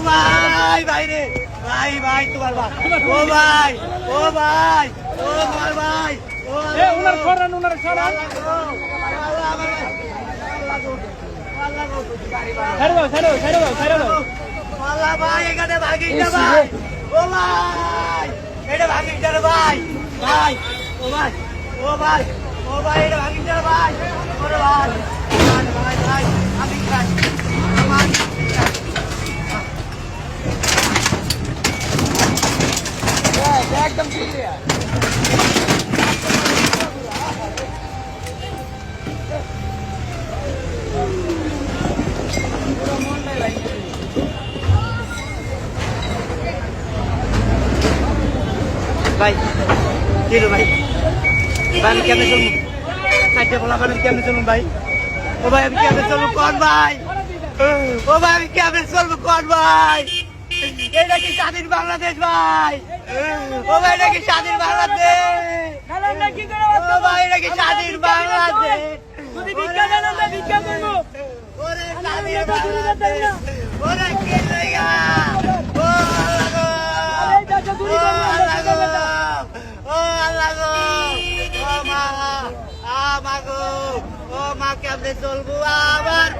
ভাই ভাই রে ভাই ভাই তোমার ভাই ও ভাই ও ভাই ও আমার ভাই ও উনার সরান উনার সরান ছেড়ে দাও ছেড়ে দাও ছেড়ে দাও ছেড়ে দাও আল্লাহ ভাই এখানে ভাগিটা ভাই ও ভাই এটা ভাগিটা রে ভাই ভাই ও ভাই ও ভাই ও ভাই এটা ভাগিটা রে ভাই ওরে ভাই ভাই ভাই আমি খাই আমার একদম ক্লিয়ার ভাই কি রে ভাই ভাই আমি কেমনে চলবো সাইডে বলা করেন কেমনে চলুন ভাই ও ভাই আমি কেমনে চলবো কোন ভাই ও ভাই আমি কেমনে চলবো কোন ভাই এটা কি স্বাধীন বাংলাদেশ ভাই ও ভাই এটা কি স্বাধীন বাংলাদেশ ও ভাই এটা কি স্বাধীন বাংলাদেশ যদি ভিক্ষা দেন আমরা ভিক্ষা করবো ওরে স্বাধীন বাংলাদেশ ওরে কে লাগা ও আল্লাহ গো ও আল্লাহ গো ও আল্লাহ গো ও মা গো ও মা কেমনে চলবো আবার